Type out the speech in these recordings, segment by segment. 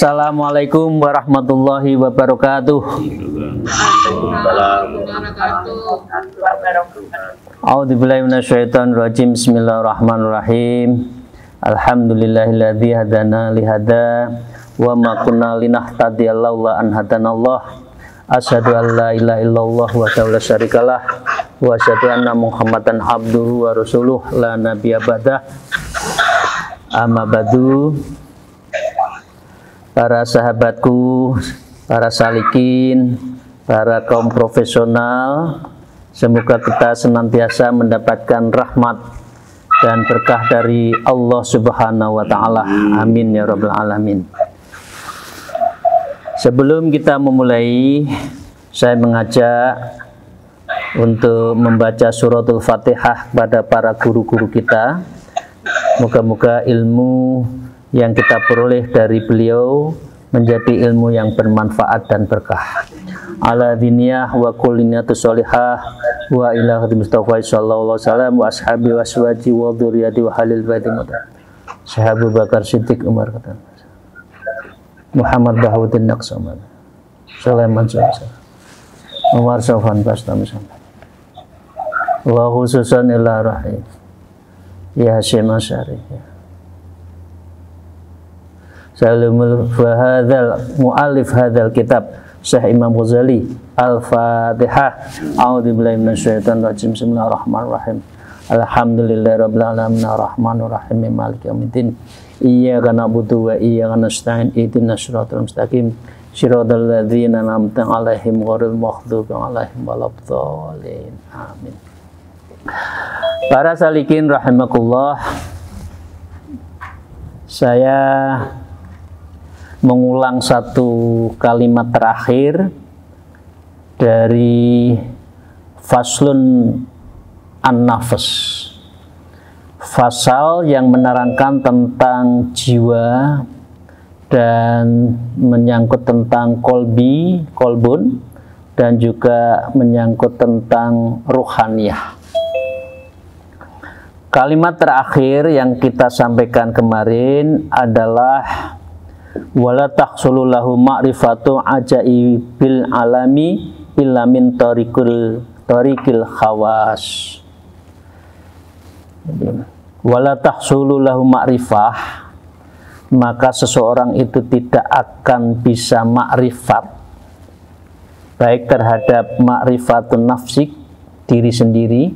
Assalamualaikum warahmatullahi wabarakatuh. A'udzubillahi minasyaitonir rajim. Bismillahirrahmanirrahim. Alhamdulillahilladzi hadana li hada wa ma kunna linahtadiya laula an hadanallah. Asyhadu an la ilaha illallah wa la syarikalah wa asyhadu anna Muhammadan abduhu wa rasuluh la nabiyya ba'dah. Amma ba'du. Para sahabatku, para salikin, para kaum profesional, semoga kita senantiasa mendapatkan rahmat dan berkah dari Allah Subhanahu wa Ta'ala. Amin ya Rabbal Alamin. Sebelum kita memulai, saya mengajak untuk membaca suratul Fatihah kepada para guru-guru kita. Moga-moga ilmu yang kita peroleh dari beliau menjadi ilmu yang bermanfaat dan berkah. Ala diniyah wa kulliniyatu sholihah wa ila khadim Mustafa sallallahu alaihi wasallam wa ashabi wa aswaji wa dzurriyyati wa halil baiti Sahabu Bakar Siddiq Umar kata Muhammad Bahaudin Naqsaman Sulaiman Sulaiman Umar Sofan Bastam wa khususan ila rahim ya Hashim Asyari Salamul fahadzal mu'allif hadzal kitab Syekh Imam Ghazali Al-Fatihah. A'udzubillahi minasyaitonir rajim. Bismillahirrahmanirrahim. Alhamdulillahirabbil alamin arrahmanir rahim maliki yaumiddin. Iyyaka na'budu wa iyyaka nasta'in ihdinas siratal mustaqim siratal ladzina an'amta 'alaihim ghairil maghdubi 'alaihim waladdallin. Amin. Para salikin rahimakumullah, saya mengulang satu kalimat terakhir dari Faslun An-Nafs, fasal yang menerangkan tentang jiwa dan menyangkut tentang kolbun dan juga menyangkut tentang ruhaniyah. Kalimat terakhir yang kita sampaikan kemarin adalah wala tahsulu lahu ma'rifatu ajaibil alami illa min tariqil khawas. Wala tahsulu lahu ma'rifah, maka seseorang itu tidak akan bisa ma'rifat baik terhadap ma'rifatun nafsik, diri sendiri,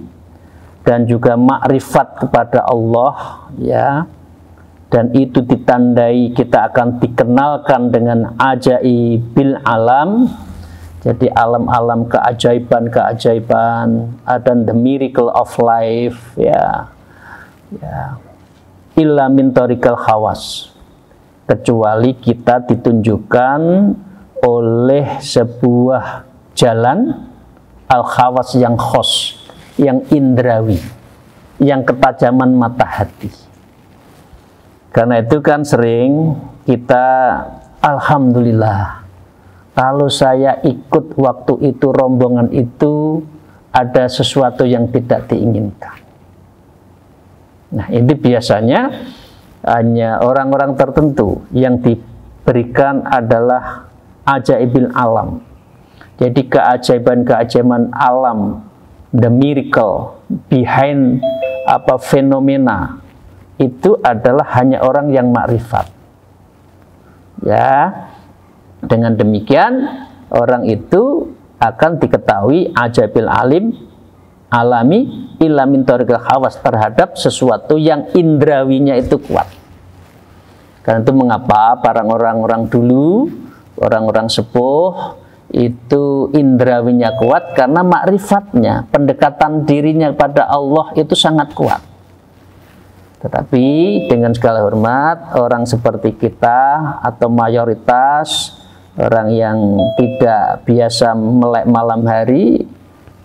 dan juga ma'rifat kepada Allah, ya. Dan itu ditandai kita akan dikenalkan dengan ajaibil alam. Jadi alam-alam keajaiban-keajaiban, dan the miracle of life, ya. Illa min tariqil khawas, kecuali kita ditunjukkan oleh sebuah jalan al-khawas yang khos, yang indrawi, yang ketajaman mata hati. Karena itu kan sering kita, alhamdulillah, kalau saya ikut waktu itu, rombongan itu, ada sesuatu yang tidak diinginkan. Nah, ini biasanya hanya orang-orang tertentu yang diberikan adalah ajaibil alam. Jadi keajaiban-keajaiban alam, the miracle behind fenomena, itu adalah hanya orang yang makrifat. Ya, dengan demikian orang itu akan diketahui ajaibil alami illa min tariqil khawas, terhadap sesuatu yang indrawinya itu kuat. Karena itu mengapa para orang-orang dulu, orang-orang sepuh itu indrawinya kuat, karena makrifatnya, pendekatan dirinya pada Allah itu sangat kuat. Tetapi dengan segala hormat, orang seperti kita atau mayoritas orang yang tidak biasa melek malam hari,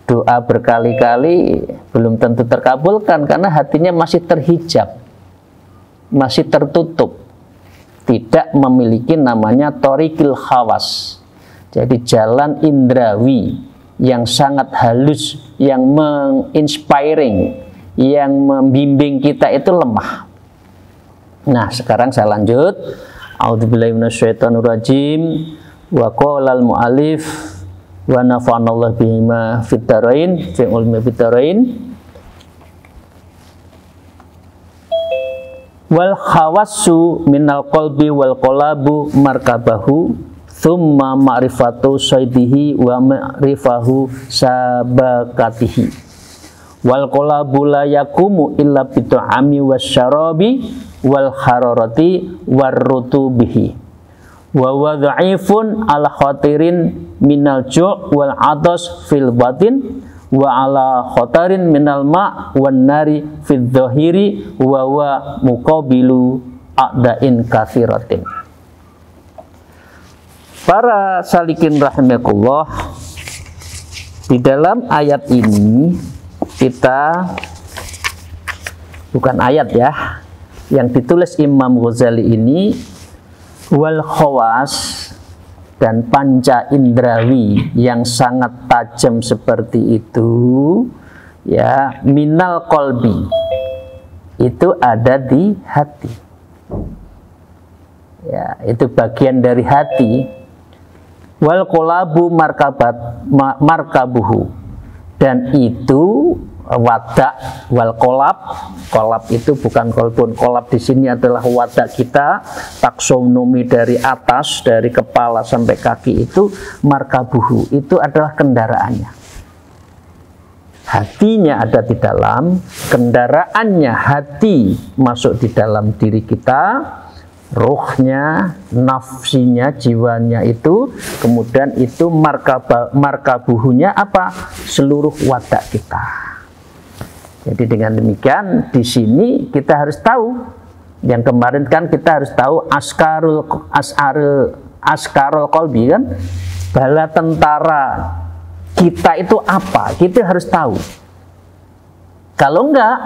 doa berkali-kali belum tentu terkabulkan karena hatinya masih terhijab, masih tertutup, tidak memiliki namanya thariqil khawas. Jadi jalan indrawi yang sangat halus, yang menginspiring, yang membimbing kita itu lemah. Nah, sekarang saya lanjut. A'udzubillahi minasyaitonirrajim. Wa qala al-mu'allif wa nafa'anallahu bihima fid dharain fi ulmi fid dharain. Wal khawassu minal qalbi wal qalabu markabahu thumma ma'rifatu saydihi wa ma'rifahu sabakatihi. Wal qalabu la yakumu illa bitu'ami wasyarabi wal hararati warrutubihi. Wa wadha'ifun ala khatirin minal ju' wal atas fil batin wa ala khatarin minal ma' wan nari fil dhahiri wa wa muqabilu a'dain kathiratin. Para salikin rahimakumullah, di dalam ayat ini kita, bukan ayat ya, yang ditulis Imam Ghazali ini, wal khawas dan panca indrawi yang sangat tajam seperti itu ya, minal kolbi, itu ada di hati ya, itu bagian dari hati. Wal qolabu markabuhu, dan itu wadak. Wal kolab itu bukan kolbun, kolab di sini adalah wadak kita, taksonomi dari atas, dari kepala sampai kaki, itu markabuhu, itu adalah kendaraannya. Hatinya ada di dalam, kendaraannya hati masuk di dalam diri kita, ruhnya, nafsinya, jiwanya itu, kemudian itu markabuhunya apa? Seluruh wadak kita. Jadi dengan demikian di sini kita harus tahu, yang kemarin kan kita harus tahu askarul qalbi kan, bala tentara kita itu apa, kita harus tahu. Kalau enggak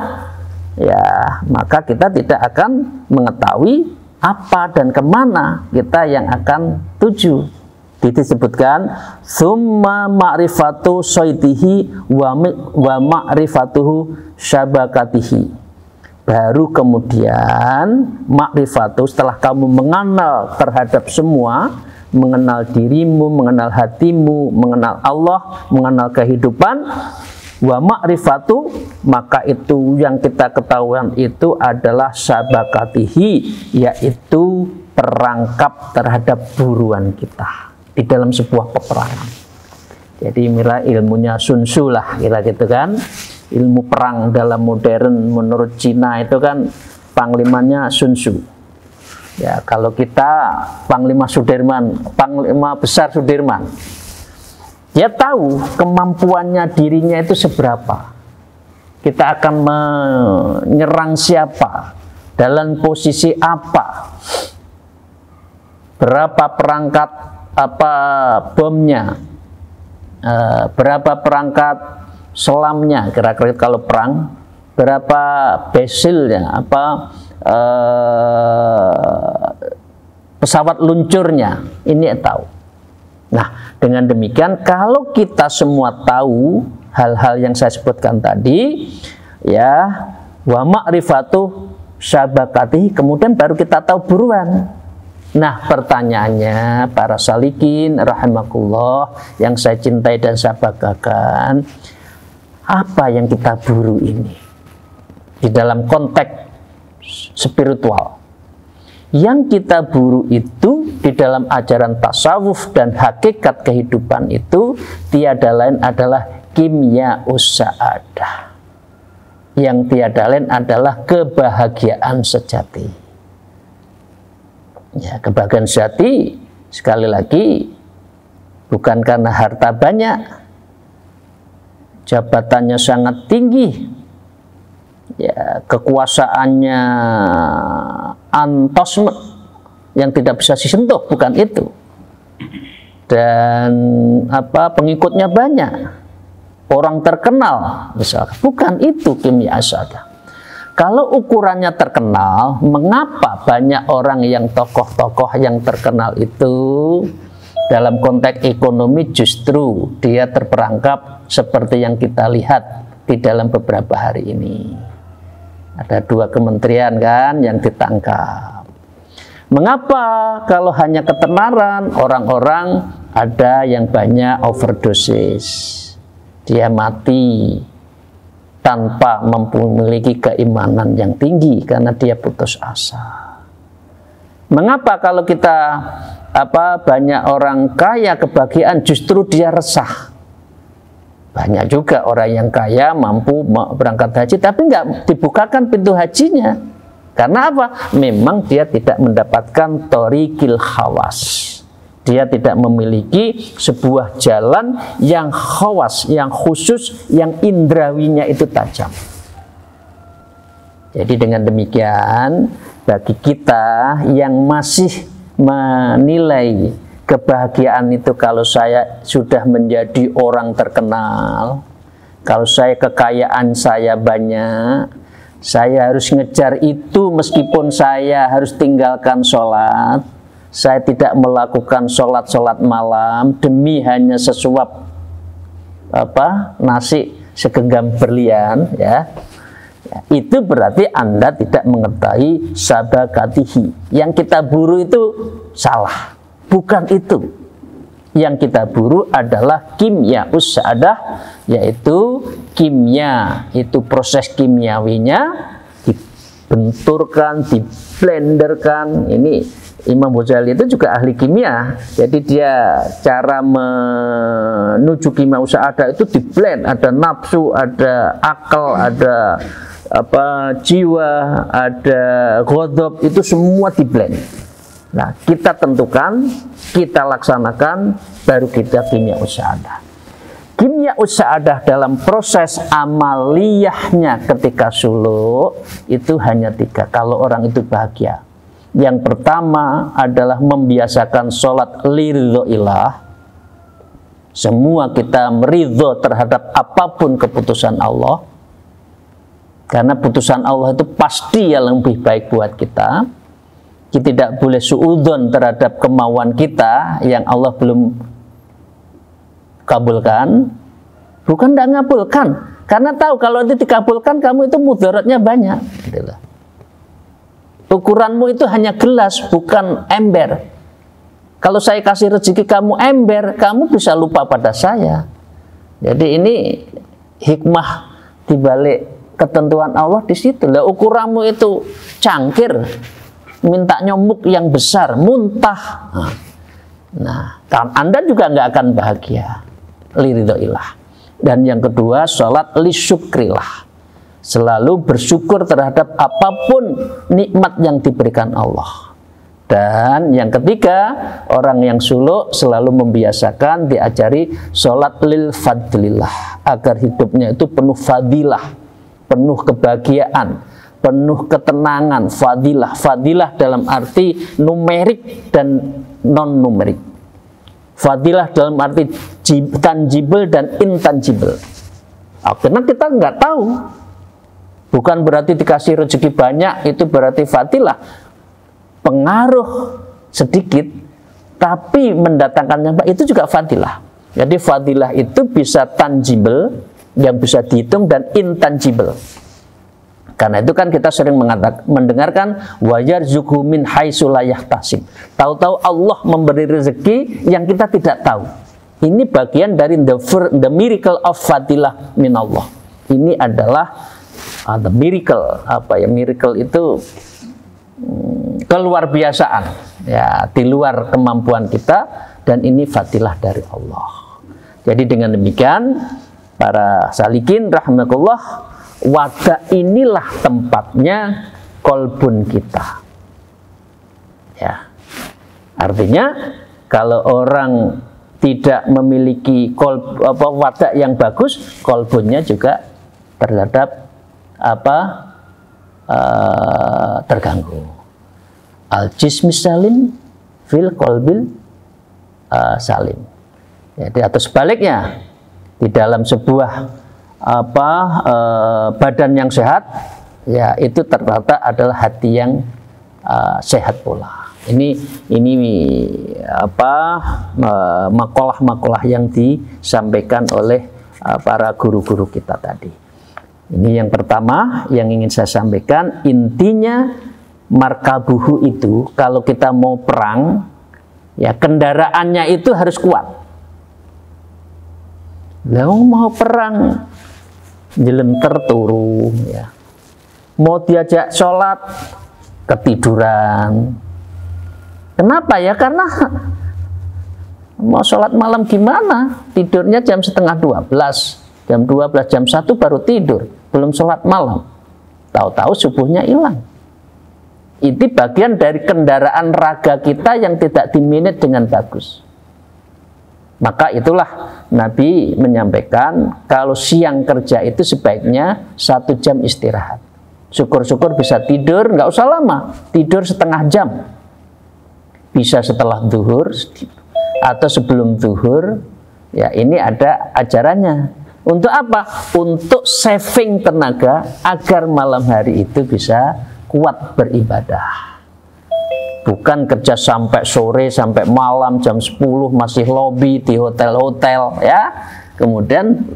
ya maka kita tidak akan mengetahui apa dan kemana kita yang akan tuju. Disebutkan summa ma'rifatu saytihi wa ma'rifatuhu syabakatihi. Baru kemudian ma'rifatu, setelah kamu mengenal terhadap semua, mengenal dirimu, mengenal hatimu, mengenal Allah, mengenal kehidupan, wa ma'rifatu, maka itu yang kita ketahuan itu adalah sabakatihi, yaitu perangkap terhadap buruan kita di dalam sebuah peperangan. Jadi mila ilmunya Sun Tzu lah, kira gitu kan. Ilmu perang dalam modern menurut Cina itu kan panglimanya Sun Tzu. Ya, kalau kita Panglima Sudirman, Panglima Besar Sudirman, dia tahu kemampuannya dirinya itu seberapa. Kita akan menyerang siapa, dalam posisi apa, berapa perangkat apa bomnya, berapa perangkat selamnya, kira-kira kalau perang, berapa basilnya, apa pesawat luncurnya, ini tahu. Nah, dengan demikian kalau kita semua tahu hal-hal yang saya sebutkan tadi, ya, wa ma'rifatu syabakati, kemudian baru kita tahu buruan. Nah, pertanyaannya para salikin rahimakumullah yang saya cintai dan saya banggakan, apa yang kita buru ini di dalam konteks spiritual? Yang kita buru itu di dalam ajaran tasawuf dan hakikat kehidupan itu tiada lain adalah kimya usa'adah. Yang tiada lain adalah kebahagiaan sejati. Ya, kebahagiaan sejati sekali lagi bukan karena harta banyak, jabatannya sangat tinggi, ya, kekuasaannya antosme yang tidak bisa disentuh, bukan itu. Dan apa, pengikutnya banyak, orang terkenal misalkan, bukan itu kimia asada. Kalau ukurannya terkenal, mengapa banyak orang yang tokoh-tokoh yang terkenal itu dalam konteks ekonomi justru dia terperangkap seperti yang kita lihat di dalam beberapa hari ini. Ada 2 kementerian kan yang ditangkap. Mengapa kalau hanya ketenaran orang-orang ada yang banyak overdosis, dia mati tanpa memiliki keimanan yang tinggi karena dia putus asa. Mengapa kalau kita banyak orang kaya kebahagiaan justru dia resah? Banyak juga orang yang kaya mampu berangkat haji tapi nggak dibukakan pintu hajinya. Karena apa? Memang dia tidak mendapatkan thoriqil khawas. Dia tidak memiliki sebuah jalan yang khawas, yang khusus, yang indrawinya itu tajam. Jadi dengan demikian, bagi kita yang masih menilai kebahagiaan itu kalau saya sudah menjadi orang terkenal, kalau kekayaan saya banyak, saya harus ngejar itu meskipun saya harus tinggalkan sholat, saya tidak melakukan sholat malam demi hanya sesuap nasi segenggam berlian, ya. Itu berarti Anda tidak mengetahui sabakatihi. Yang kita buru itu salah, bukan itu. Yang kita buru adalah kimya usadah, yaitu kimia, itu proses kimiawinya dibenturkan, diblenderkan. Ini Imam Ghazali itu juga ahli kimia, jadi dia cara menuju kimia usadah itu diblend, ada nafsu, ada akal, ada jiwa, ada ghadab, itu semua diblend. Nah, kita tentukan, kita laksanakan, baru kita kimia usadah. Kimia usadah dalam proses amaliyahnya ketika suluk itu hanya 3 kalau orang itu bahagia. Yang pertama adalah membiasakan sholat liridhoillah. Semua kita meridho terhadap apapun keputusan Allah, karena putusan Allah itu pasti yang lebih baik buat kita. Kita tidak boleh suudzon terhadap kemauan kita yang Allah belum kabulkan. Bukan tidak ngabulkan, karena tahu kalau itu dikabulkan kamu itu mudaratnya banyak. Ukuranmu itu hanya gelas, bukan ember. Kalau saya kasih rezeki kamu ember, kamu bisa lupa pada saya. Jadi ini hikmah dibalik ketentuan Allah di situ. Lah, ukuranmu itu cangkir, minta nyomuk yang besar, muntah. Nah, Anda juga nggak akan bahagia. Liridhoillah. Dan yang kedua, sholat lisyukrillah. Selalu bersyukur terhadap apapun nikmat yang diberikan Allah. Dan yang ketiga, orang yang suluk selalu membiasakan diajari sholat lil fadlillah, agar hidupnya itu penuh fadilah, penuh kebahagiaan, penuh ketenangan. Fadilah dalam arti numerik dan non numerik. Fadilah dalam arti tangible dan intangible. Karena kita nggak tahu. Bukan berarti dikasih rezeki banyak itu berarti fadilah. Pengaruh sedikit tapi mendatangkan yang baik itu juga fadilah. Jadi fadilah itu bisa tangible yang bisa dihitung dan intangible. Karena itu kan kita sering mendengarkan wa yarzuqhu min haitsu la yahtasib. Tahu-tahu Allah memberi rezeki yang kita tidak tahu. Ini bagian dari the miracle of fadilah min Allah. Ini adalah the miracle, miracle itu keluar biasaan, ya, di luar kemampuan kita, dan ini fadilah dari Allah. Jadi dengan demikian, para salikin rahimakumullah, wadah inilah tempatnya kolbun kita. Ya, artinya kalau orang tidak memiliki wadah yang bagus, kolbunnya juga terhadap terganggu. Al-jismi salim fil qalbil salim. Jadi atau sebaliknya, di dalam sebuah badan yang sehat, ya itu ternyata adalah hati yang sehat pula. Ini makalah-makalah yang disampaikan oleh para guru-guru kita tadi. Ini yang pertama yang ingin saya sampaikan. Intinya markabuhu itu kalau kita mau perang, ya kendaraannya itu harus kuat. Lah mau perang jelenter turu, ya. Mau diajak sholat ketiduran. Kenapa ya? Karena mau sholat malam gimana? Tidurnya jam setengah 12, jam 12, jam 1 baru tidur, belum sholat malam. Tahu-tahu subuhnya hilang. Itu bagian dari kendaraan raga kita yang tidak dimanage dengan bagus. Maka itulah Nabi menyampaikan kalau siang kerja itu sebaiknya 1 jam istirahat. Syukur-syukur bisa tidur, nggak usah lama, tidur setengah jam. Bisa setelah zuhur atau sebelum zuhur. Ya, ini ada ajarannya. Untuk apa? Untuk saving tenaga agar malam hari itu bisa kuat beribadah. Bukan kerja sampai sore, sampai malam jam 10 masih lobby di hotel-hotel, ya. Kemudian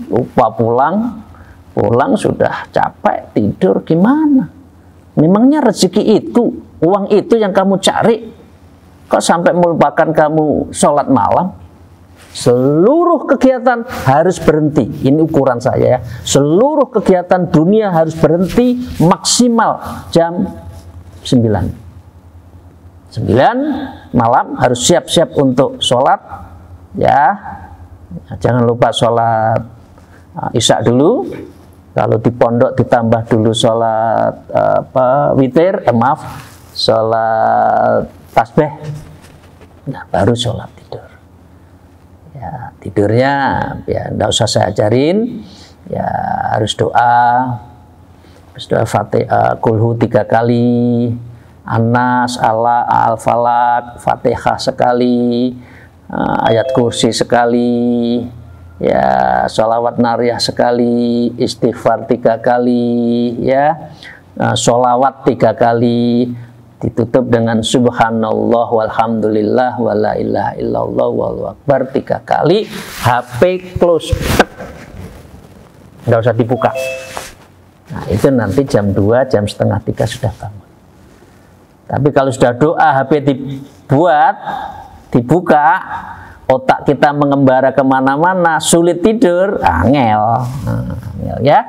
lupa pulang sudah capek, tidur gimana? Memangnya rezeki itu, uang itu yang kamu cari, kok sampai melupakan kamu sholat malam? Seluruh kegiatan harus berhenti. Ini ukuran saya ya. Seluruh kegiatan dunia harus berhenti maksimal jam 9 malam harus siap-siap untuk sholat, ya. Jangan lupa sholat isya dulu. Kalau di pondok ditambah dulu sholat witir, sholat tasbih. Nah, baru sholat tidur. Ya, tidurnya ya enggak usah saya ajarin, ya harus doa Fatihah, kulhu 3 kali, Anas, Al-Falaq, Fatihah sekali, ayat kursi sekali, ya sholawat nariyah sekali, istighfar 3 kali, ya sholawat 3 kali, ditutup dengan subhanallah walhamdulillah wala ilaha illallah wallahu akbar 3 kali, HP close, nggak usah dibuka. Nah, itu nanti jam 2, jam setengah 3 sudah bangun. Tapi kalau sudah doa, HP dibuka, otak kita mengembara kemana-mana, sulit tidur, angel, ya.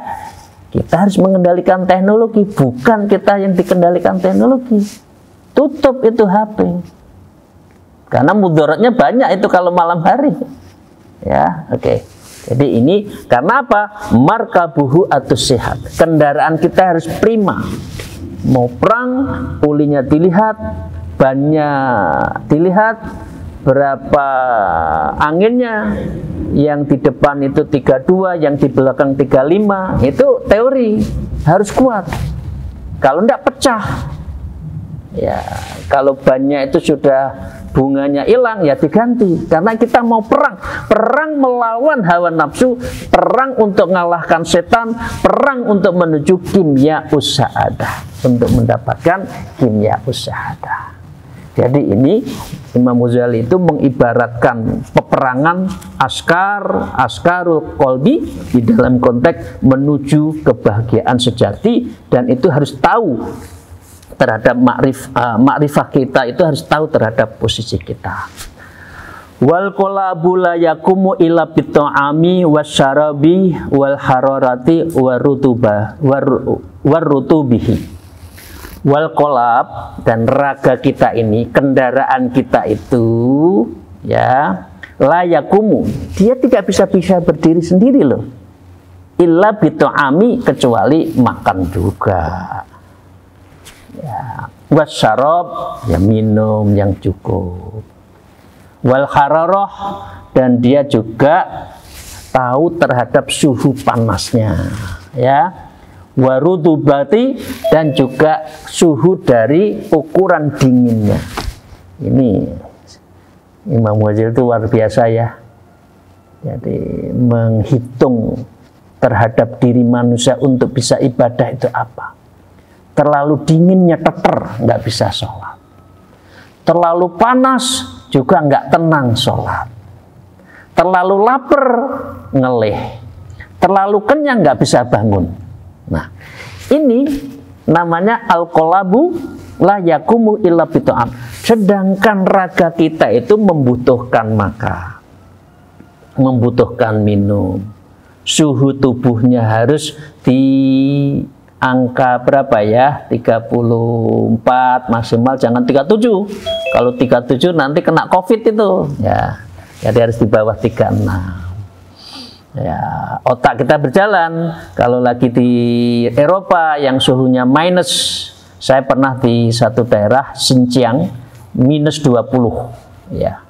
Kita harus mengendalikan teknologi, bukan kita yang dikendalikan teknologi. Tutup itu HP. Karena mudaratnya banyak itu kalau malam hari. Ya, oke. Jadi ini karena apa? Markabuhu atus sehat. Kendaraan kita harus prima. Mau perang, ulinya dilihat, bannya dilihat, berapa anginnya. Yang di depan itu 32, yang di belakang 35, itu teori, harus kuat. Kalau enggak pecah, ya kalau bannya itu sudah bunganya hilang, ya diganti. Karena kita mau perang melawan hawa nafsu, perang untuk mengalahkan setan, perang untuk menuju kimya usaadah, untuk mendapatkan kimya usaadah. Jadi ini Imam Ghazali itu mengibaratkan peperangan askarul qalbi di dalam konteks menuju kebahagiaan sejati, dan itu harus tahu terhadap makrifah kita, itu harus tahu terhadap posisi kita. Wal qalabu la yakumu illa bit'ami wasyarabi wal hararati warutubihi. Wal kolab, dan raga kita ini, kendaraan kita itu, ya, layakumu, dia tidak bisa berdiri sendiri loh. Illa bito'ami, kecuali makan juga. Ya, wasyarab, ya minum yang cukup. Wal hararoh, dan dia juga tahu terhadap suhu panasnya, ya. Warutubati, dan juga suhu dari ukuran dinginnya. Ini Imam Ghazali itu luar biasa ya. Jadi menghitung terhadap diri manusia untuk bisa ibadah itu apa. Terlalu dinginnya teter, nggak bisa sholat. Terlalu panas juga nggak tenang sholat. Terlalu lapar ngeleh. Terlalu kenyang nggak bisa bangun. Nah, ini Namanya al-qalabu la yakumu illa bita'am. Sedangkan raga kita itu membutuhkan makan, membutuhkan minum. Suhu tubuhnya harus di angka berapa ya? 34 maksimal, jangan 37. Kalau 37 nanti kena COVID itu. Ya. Jadi harus di bawah 36. Ya, otak kita berjalan. Kalau lagi di Eropa yang suhunya minus, saya pernah di satu daerah Xinjiang minus 20. Ya.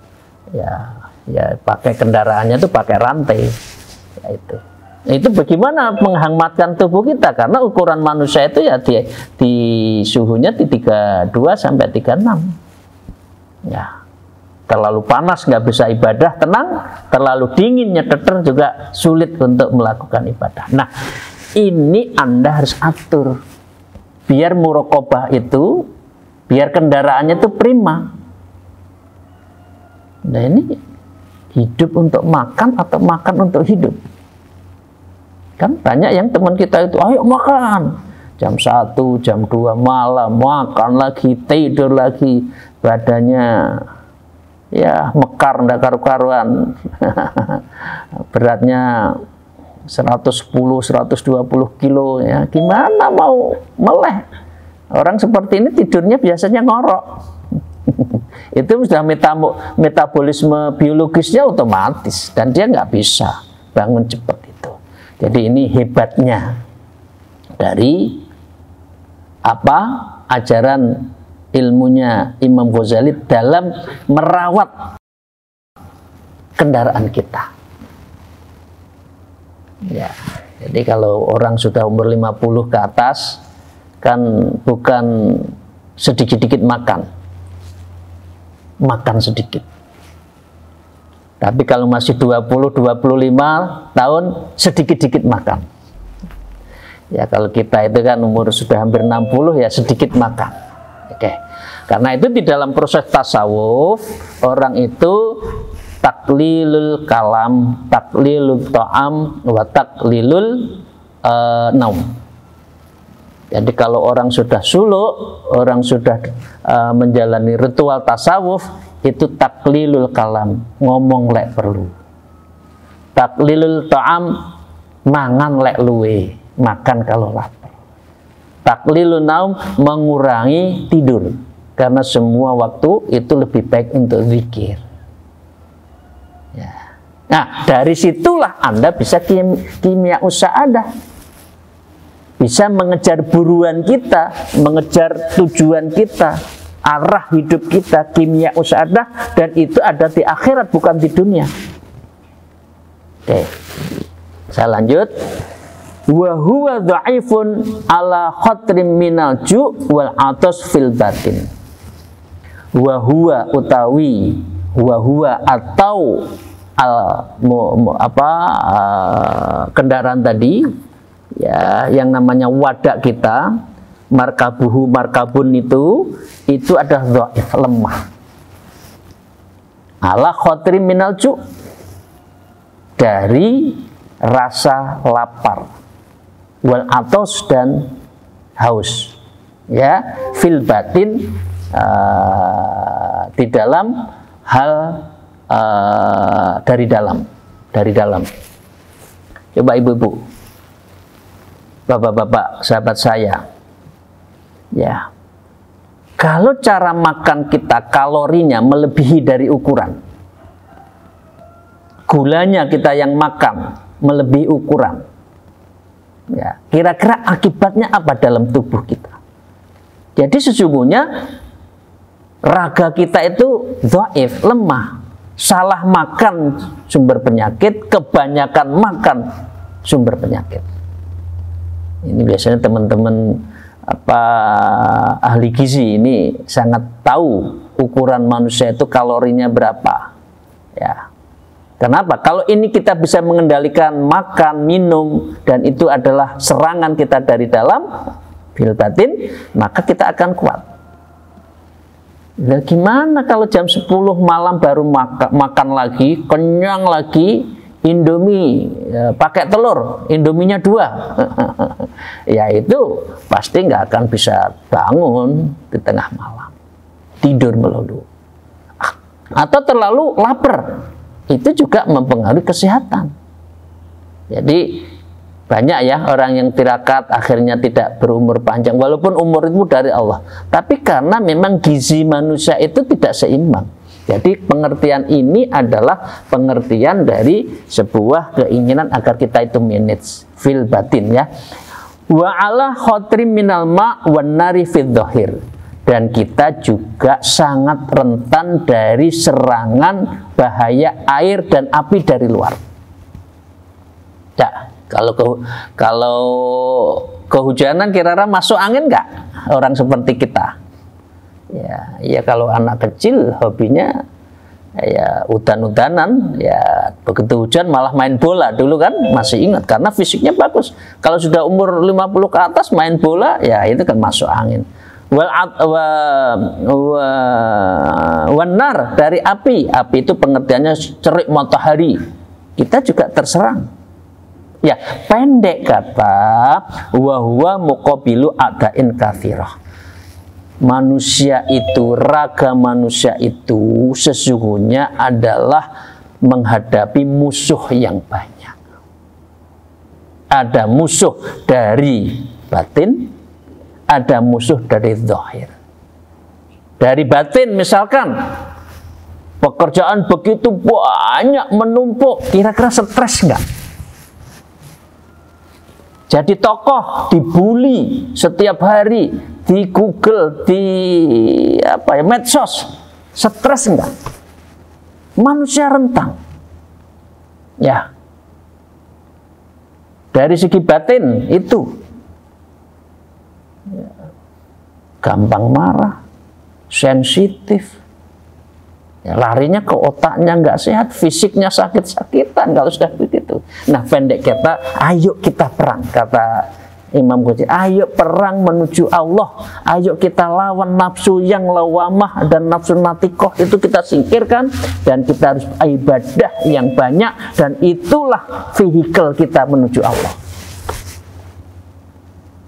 Ya, pakai kendaraannya itu pakai rantai. Ya, itu. Itu bagaimana menghangatkan tubuh kita, karena ukuran manusia itu ya di suhunya di 32 sampai 36. Ya. Terlalu panas nggak bisa ibadah tenang, terlalu dingin nyeteter juga sulit untuk melakukan ibadah. Nah, ini Anda harus atur biar muraqabah itu, biar kendaraannya itu prima. Nah, ini hidup untuk makan atau makan untuk hidup? Kan banyak yang teman kita itu, ayo makan jam 1, jam 2 malam, makan lagi, tidur lagi, badannya ya mekar ndak karu-karuan. Beratnya 110, 120 kilo ya, gimana mau meleh? Orang seperti ini tidurnya biasanya ngorok. Itu sudah metabolisme biologisnya otomatis, dan dia nggak bisa bangun cepat itu. Jadi ini hebatnya dari apa ajaran ilmunya Imam Ghazali dalam merawat kendaraan kita. Ya, jadi kalau orang sudah umur 50 ke atas kan bukan sedikit-sedikit makan sedikit. Tapi kalau masih 20-25 tahun sedikit-sedikit makan. Ya, kalau kita itu kan umur sudah hampir 60 ya sedikit makan. Oke. Karena itu di dalam proses tasawuf orang itu taklilul kalam, taklilul ta'am, wa taklilul naum. Jadi kalau orang sudah suluk, orang sudah menjalani ritual tasawuf, itu taklilul kalam, ngomong lek perlu. Taklilul ta'am, mangan lek luwe, makan kalau lapar. Taklilul naum, mengurangi tidur, karena semua waktu itu lebih baik untuk zikir. Ya. Nah, dari situlah Anda bisa kimia usaadah, bisa mengejar buruan kita, mengejar tujuan kita, arah hidup kita, kimia usaadah, dan itu ada di akhirat bukan di dunia. Oke, saya lanjut. Wa huwa dha'ifun ala khatrim minal ju' wal atas fil batin. Wa huwa utawi, wa huwa atau kendaraan tadi ya, yang namanya wadah kita, markabuhu, markabun itu adalah dhaif, lemah. Ala khatrim minal ju', dari rasa lapar, wal atos dan haus, ya, fil batin, di dalam hal dari dalam. Coba ibu-ibu, bapak-bapak, sahabat saya, ya, kalau cara makan kita kalorinya melebihi dari ukuran, gulanya kita yang makan melebihi ukuran, ya, kira-kira akibatnya apa dalam tubuh kita? Jadi sesungguhnya raga kita itu dhaif, lemah. Salah makan sumber penyakit, kebanyakan makan sumber penyakit. Ini biasanya teman-teman ahli gizi ini sangat tahu ukuran manusia itu kalorinya berapa. Ya. Kenapa? Kalau ini kita bisa mengendalikan makan, minum, dan itu adalah serangan kita dari dalam, fil batin, maka kita akan kuat. Nah, gimana kalau jam 10 malam baru makan lagi, kenyang lagi, Indomie pakai telur, Indominya 2, ya itu pasti nggak akan bisa bangun di tengah malam, tidur melulu. Atau terlalu lapar, itu juga mempengaruhi kesehatan. Jadi banyak ya orang yang tirakat akhirnya tidak berumur panjang, walaupun umur itu dari Allah, tapi karena memang gizi manusia itu tidak seimbang. Jadi pengertian ini adalah pengertian dari sebuah keinginan agar kita itu manage fil batin ya. Wa ala khotrim minal ma' wan nari fid dhahir. Dan kita juga sangat rentan dari serangan bahaya air dan api dari luar. Ya, kalau kehujanan kira-kira masuk angin nggak orang seperti kita? Ya kalau anak kecil hobinya ya udan-udanan, ya begitu hujan malah main bola dulu kan, masih ingat karena fisiknya bagus. Kalau sudah umur 50 ke atas main bola, ya itu kan masuk angin. Wanar dari api itu pengertiannya cerik matahari, kita juga terserang. Ya pendek kata wahwa muqabilu adain kathirah. Manusia itu, raga manusia itu sesungguhnya adalah menghadapi musuh yang banyak. Ada musuh dari batin, ada musuh dari zahir. Dari batin misalkan pekerjaan begitu banyak menumpuk, kira-kira stres enggak? Jadi tokoh dibully setiap hari di Google, di medsos, stres enggak? Manusia rentang. Ya. Dari segi batin itu gampang marah, sensitif. Ya, larinya ke otaknya nggak sehat, fisiknya sakit-sakitan kalau sudah begitu. Nah, pendek kata, ayo kita perang, kata Imam Ghazali, ayo perang menuju Allah, ayo kita lawan nafsu yang lawamah dan nafsu natikoh, itu kita singkirkan, dan kita harus ibadah yang banyak, dan itulah vehikel kita menuju Allah.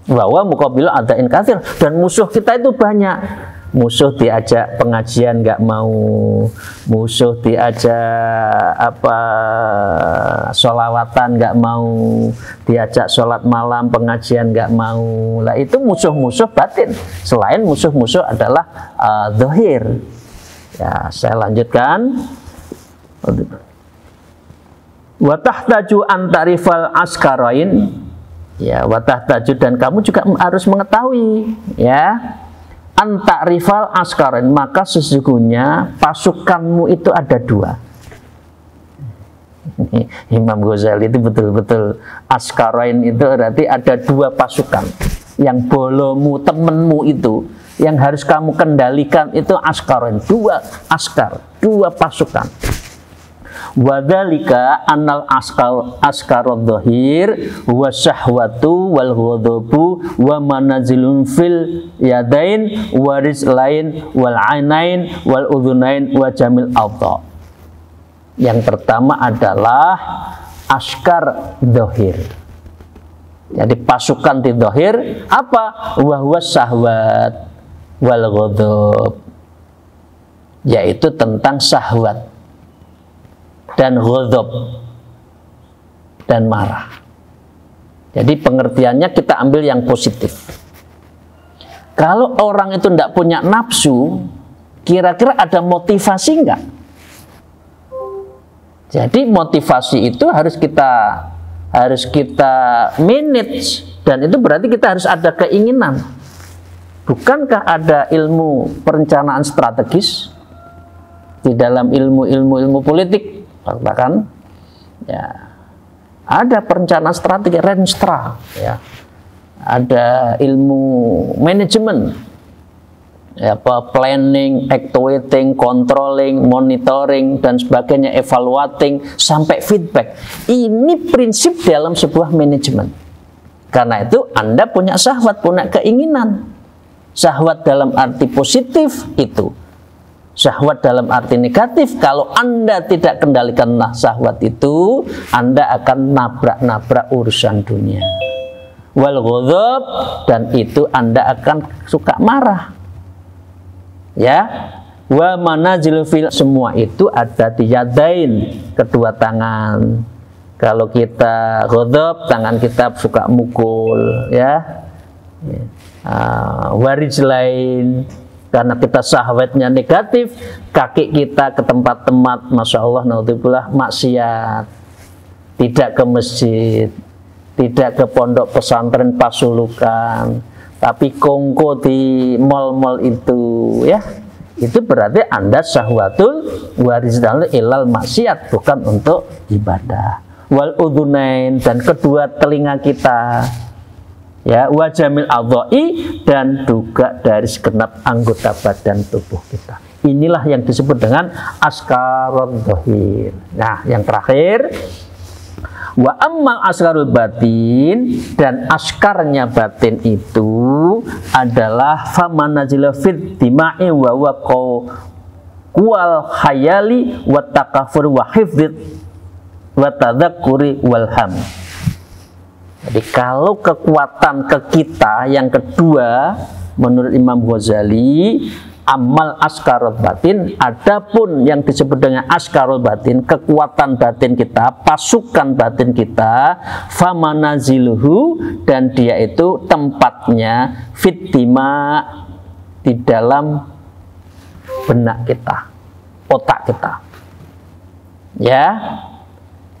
Bahwa muqabilah adain katsir, dan musuh kita itu banyak. Musuh diajak pengajian nggak mau, musuh diajak sholawatan nggak mau, diajak sholat malam pengajian nggak mau. Lah itu musuh-musuh batin. Selain musuh-musuh adalah zahir. Ya, saya lanjutkan. Wa tahtaju an tarifal askarain. Ya, wa tahtaju, dan kamu juga harus mengetahui ya. Antakrifal askarin, maka sesungguhnya pasukanmu itu ada 2. Imam Ghazali itu betul-betul askarain itu berarti ada 2 pasukan. Yang bolomu, temenmu itu, yang harus kamu kendalikan itu askarain, 2 askar, 2 pasukan. Wadzalika annal askarud dhahir wa syahwatu wal ghadabu wa manazilun fil yadain wa rizlain wal ainain wal udhunain wa jamil awta. Yang pertama adalah askar dhahir. Jadi pasukan di dhahir apa? Wa huwa syahwat wal ghadab, yaitu tentang syahwat dan ghadab dan marah. Jadi pengertiannya kita ambil yang positif. Kalau orang itu tidak punya nafsu, kira-kira ada motivasi enggak? Jadi motivasi itu harus kita manage, dan itu berarti kita harus ada keinginan. Bukankah ada ilmu perencanaan strategis di dalam ilmu politik? Bahkan ya ada perencanaan strategi, Renstra ya, ada ilmu manajemen ya, planning, actuating, controlling, monitoring dan sebagainya, evaluating sampai feedback. Ini prinsip dalam sebuah manajemen. Karena itu Anda punya syahwat, punya keinginan. Syahwat dalam arti positif itu Syahwat dalam arti negatif, kalau Anda tidak kendalikanlah syahwat itu, Anda akan nabrak-nabrak urusan dunia. Wal ghadab, dan itu Anda akan suka marah. Ya. Wa manazil fil, semua itu ada di yadain, kedua tangan. Kalau kita ghadab, tangan kita suka mukul, ya. Warijlain, karena kita syahwatnya negatif, kaki kita ke tempat-tempat, masya Allah, naudzubillah, maksiat, tidak ke masjid, tidak ke pondok pesantren Pasulukan, tapi kongko di mal-mal itu, ya, itu berarti Anda syahwatul warizdan ilal maksiat, bukan untuk ibadah. Wal udhunain, dan kedua telinga kita, ya, wajamil adha'i, dan juga dari segenap anggota badan tubuh kita. Inilah yang disebut dengan askarul dhahir. Nah, yang terakhir, wa ammal askarul batin, dan askarnya batin itu adalah famanazila fit dima'i wa wal khayali wa takafur wa hifdzit wa tadzakkuri wal ham. Jadi kalau kekuatan ke kita yang kedua menurut Imam Ghazali, amal askarul batin, adapun yang disebut dengan askarul batin, kekuatan batin kita, pasukan batin kita, famanaziluhu, dan dia itu tempatnya fitima, di dalam benak kita, otak kita, ya,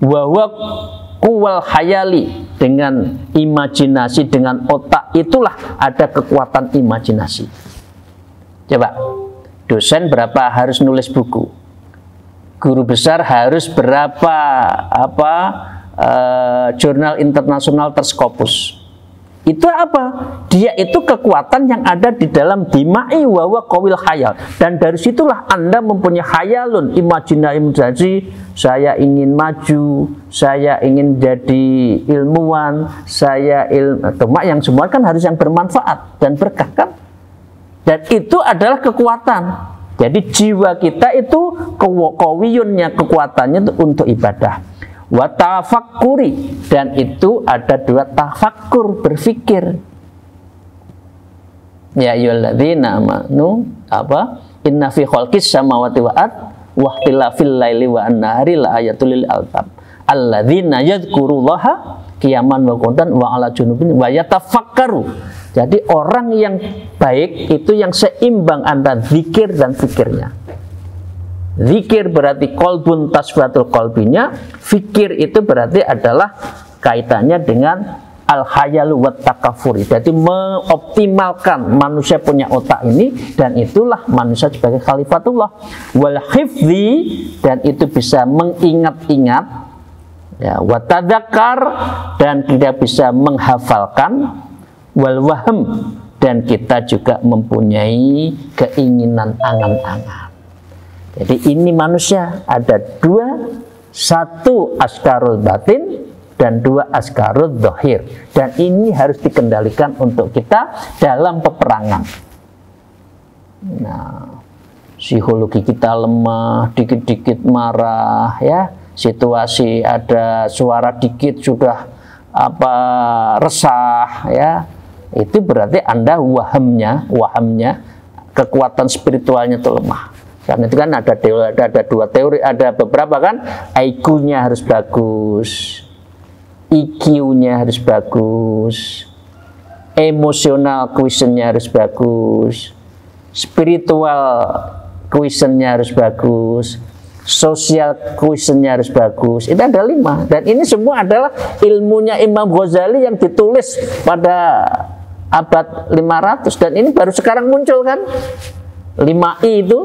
wawak kuwal khayali, dengan imajinasi, dengan otak itulah ada kekuatan imajinasi. Coba, dosen berapa harus nulis buku? Guru besar harus berapa jurnal internasional terskopus? Itu apa? Dia itu kekuatan yang ada di dalam dima'i wawa qawil khayal, dan dari situlah Anda mempunyai khayalun, imajinasi, saya ingin maju, saya ingin jadi ilmuwan, saya yang semua kan harus yang bermanfaat dan berkah kan? Dan itu adalah kekuatan. Jadi jiwa kita itu kawiyunnya, kekuatannya itu untuk ibadah. Wa tafakkuri, dan itu ada dua tafakkur, berfikir. Ya ayyuhalladzina amanu inna fi khalqis samawati wal ard wa ikhtilafil laili wan nahari la ayatul lil albab alladzina yadhkurullaha qiyaman wa qu'udan wa ala junubin wa yatafakkaru. Jadi orang yang baik itu yang seimbang antara zikir dan fikirnya. Zikir berarti kolbun tasfiyatul kolbinya, fikir itu berarti adalah kaitannya dengan al-khayalu wat takafuri. Jadi mengoptimalkan manusia punya otak ini, dan itulah manusia sebagai khalifatullah. Wal hifzi, dan itu bisa mengingat-ingat, ya, wa tadzakkar, dan kita bisa menghafalkan, wal wahm, dan kita juga mempunyai keinginan angan-angan. Jadi ini manusia ada dua, satu askarul batin dan dua askarul dhahir, dan ini harus dikendalikan untuk kita dalam peperangan. Nah, psikologi kita lemah, dikit-dikit marah, ya, situasi ada suara dikit sudah resah, ya, itu berarti Anda wahamnya kekuatan spiritualnya itu lemah. Karena itu kan ada dua teori, ada beberapa kan, IQ-nya harus bagus, EQ-nya harus bagus, emosional quotient-nya harus bagus, spiritual quotient-nya harus bagus, social quotient-nya harus bagus. Itu ada 5, dan ini semua adalah ilmunya Imam Ghazali yang ditulis pada abad 500, dan ini baru sekarang muncul kan. 5I itu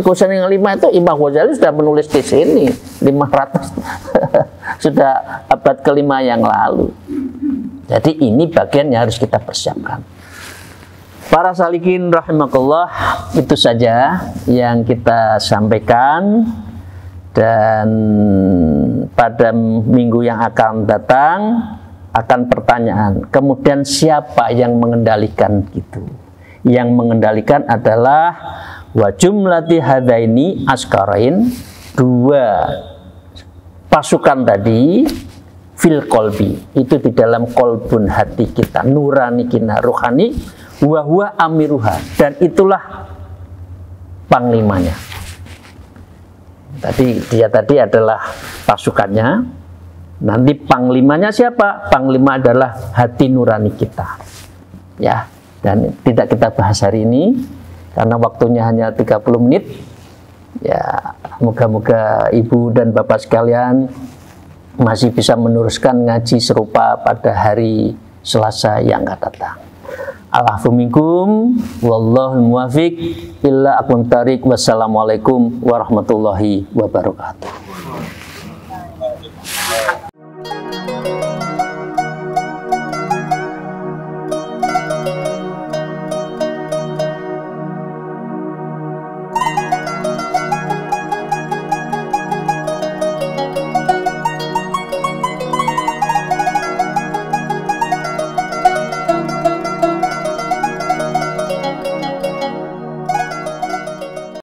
quotient yang 5 itu Imam Ghazali sudah menulis di sini 500 sudah abad ke-5 yang lalu. Jadi ini bagian yang harus kita persiapkan. Para salikin rahimakumullah, itu saja yang kita sampaikan, dan pada minggu yang akan datang akan pertanyaan, kemudian siapa yang mengendalikan itu? Yang mengendalikan adalah Wa jumlati hadaini askarain, 2 pasukan tadi fil kolbi, itu di dalam kolbun hati kita, nurani kita, rohani, wa huwa amiruha, dan itulah panglimanya. Dia tadi adalah pasukannya, nanti panglimanya siapa? Panglima adalah hati nurani kita, ya. Dan tidak kita bahas hari ini karena waktunya hanya 30 menit. Ya, moga-moga ibu dan bapak sekalian masih bisa meneruskan ngaji serupa pada hari Selasa yang akan datang. Allahu minkum wallahul muwaffiq illa aqwamit thariq. Wassalamualaikum warahmatullahi wabarakatuh.